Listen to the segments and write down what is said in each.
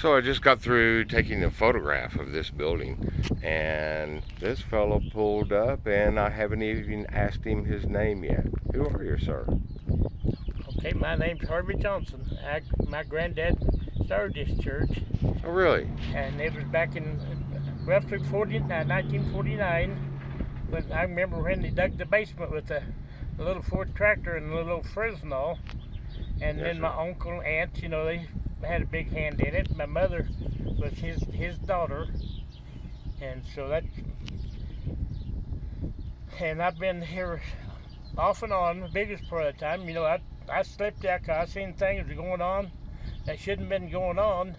So I just got through taking a photograph of this building, and this fellow pulled up, and I haven't even asked him his name yet. Who are you, sir? Okay, my name's Harvey Johnson. My granddad started this church, Oh, really? and it was back in roughly 1949. When I remember when they dug the basement with a little Ford tractor and a little Fresnel, and Yes, then sir. my uncle and aunts, they had a big hand in it. My mother was his daughter, and so that, and I've been here off and on the biggest part of the time. I slept out 'cause I seen things going on that shouldn't have been going on,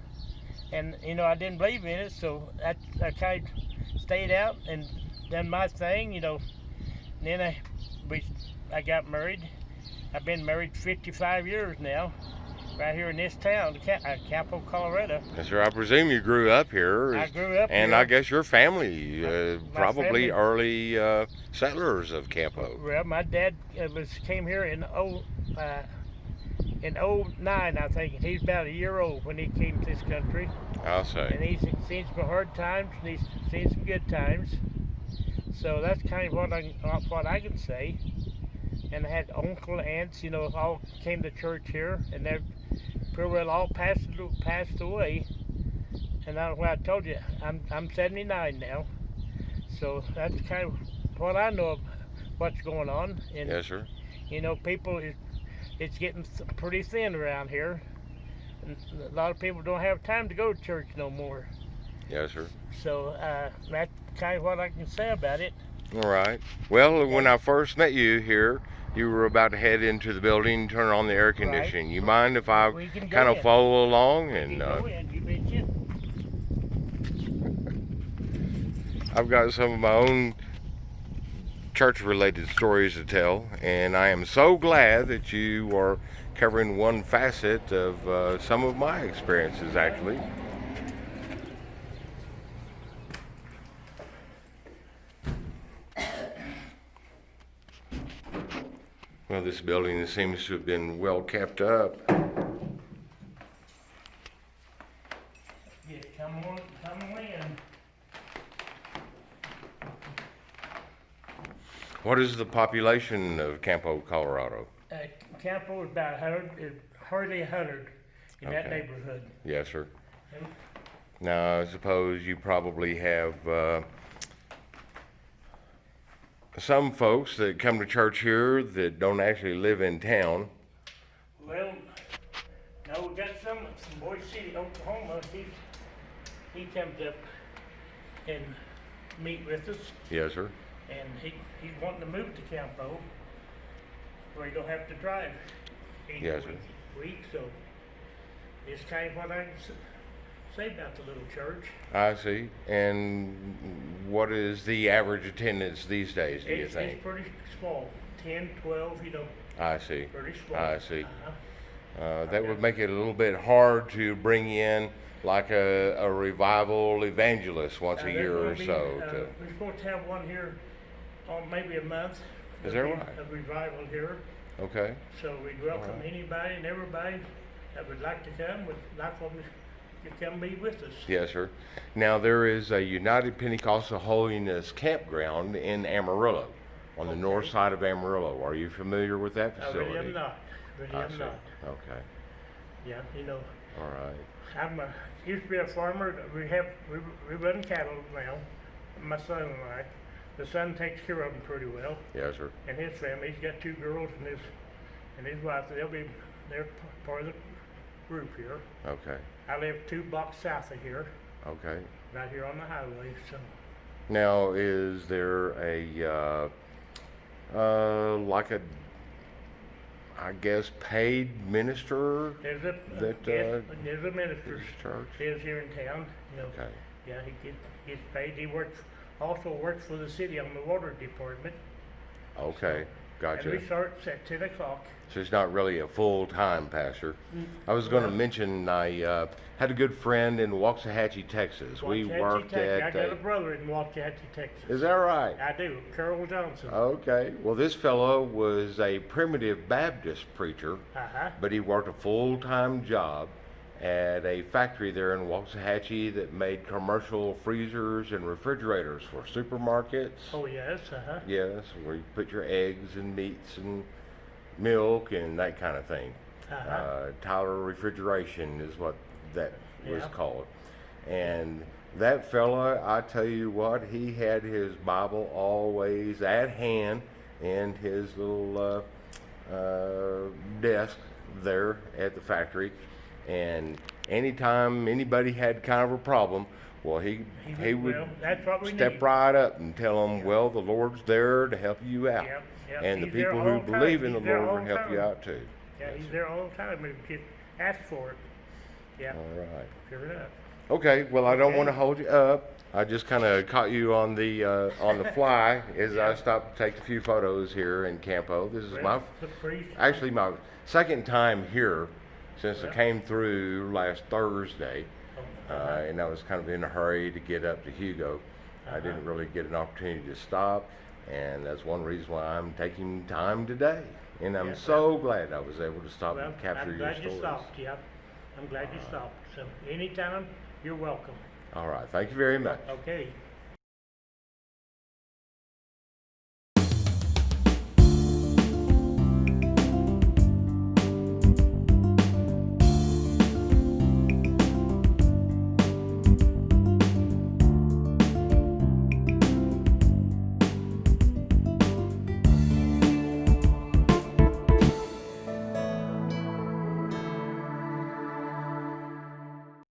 and I didn't believe in it, so I kind of stayed out and done my thing. And then I got married. I've been married 55 years now, right here in this town, Campo, Colorado. Yes, sir. I presume you grew up here. I grew up and here. I guess your family, My probably family. early settlers of Campo. Well, my dad came here in '09, I think, and he's about a year old when he came to this country. I'll say. And he's seen some hard times, and he's seen some good times. So that's kind of what I can say. And I had uncle and aunts, all came to church here, and they're pretty well all passed away. And I told you, I'm 79 now. So that's kind of what I know of what's going on. And Yes, sir. people, it's getting pretty thin around here. And a lot of people don't have time to go to church no more. Yes, sir. So that's kind of what I can say about it. All right. Well, when I first met you here, you were about to head into the building, turn on the air conditioning. You mind if I We can go kind of in. follow along? You And go in, you betcha. I've got some of my own church-related stories to tell, and I am so glad that you are covering one facet of some of my experiences, actually. Well, this building seems to have been well kept up. Yeah, come on in. What is the population of Campo, Colorado? Campo is about 100, hardly 100 in that Okay. neighborhood. Yes, sir. And Now, I suppose you probably have some folks that come to church here that don't actually live in town. Well, now we got some from Boise City, Oklahoma. He comes up and meet with us, Yes, sir. and he's wanting to move to Campo, where he don't have to drive 8 Yes, sir. week. So it's kind of what I can say about the little church. I see. And what is the average attendance these days, do you It's think? pretty small, 10, 12, I see. pretty small. I see. Uh-huh. That would make it a little bit hard to bring in like a revival evangelist once a There's year gonna or be, so. We're supposed to have one here on maybe a month. Is There'll that be right? A revival here, Okay. so we welcome All right. anybody and everybody that would like to come, would like for them to come be with us. Yes, sir. Now, there is a United Pentecostal Holiness campground in Amarillo, on the north Okay. side of Amarillo. Are you familiar with that I facility? really am not, really I am see. not. Okay. Yeah, All right. used to be a farmer. We run cattle now, my son and I. The son takes care of them pretty well, Yes, sir. and his family. He's got 2 girls and his wife. They're part of the group here. Okay. I live 2 blocks south of here, Okay. right here on the highway. So Now, is there a like a, I guess, paid minister? there's a That, yes, there's a minister church? lives here in town. Okay. Yeah, he gets paid. He also works for the city on the water department. Okay. And Gotcha. we start at 10 o'clock. So it's not really a full-time pastor. I was going to Well- mention I had a good friend in Waxahachie, Texas. We Waxahachie, worked Texas. I at. got a brother in Waxahachie, Texas. Is that right? I do, Carol Johnson. Okay. Well, this fellow was a primitive Baptist preacher, Uh-huh. but he worked a full-time job, at a factory there in Waxahachie that made commercial freezers and refrigerators for supermarkets. Oh, yes, uh-huh. Yes, where you put your eggs and meats and milk and that kind of thing. Tyler Refrigeration is what that was called. And that fella, I tell you what, he had his Bible always at hand in his little desk there at the factory. And anytime anybody had kind of a problem, well, he would that's what we step need. right up and tell them, well, the Lord's there to help you out. Yep. And the He's there people all who the time. believe in the He's there Lord all will the help you time. out too. Yeah, he's there all the time. We just ask for it. Yeah. All right. Sure enough. Okay. Well, I don't Okay. want to hold you up. I just kind of caught you on the fly as I stopped to take a few photos here in Campo. This is actually my second time here since I came through last Thursday, and I was kind of in a hurry to get up to Hugo. I didn't really get an opportunity to stop, and that's one reason why I'm taking time today. And I'm so glad I was able to stop and capture your stories. I'm glad you stopped, yep. I'm glad you stopped. So anytime, you're welcome. All right. Thank you very much. Okay.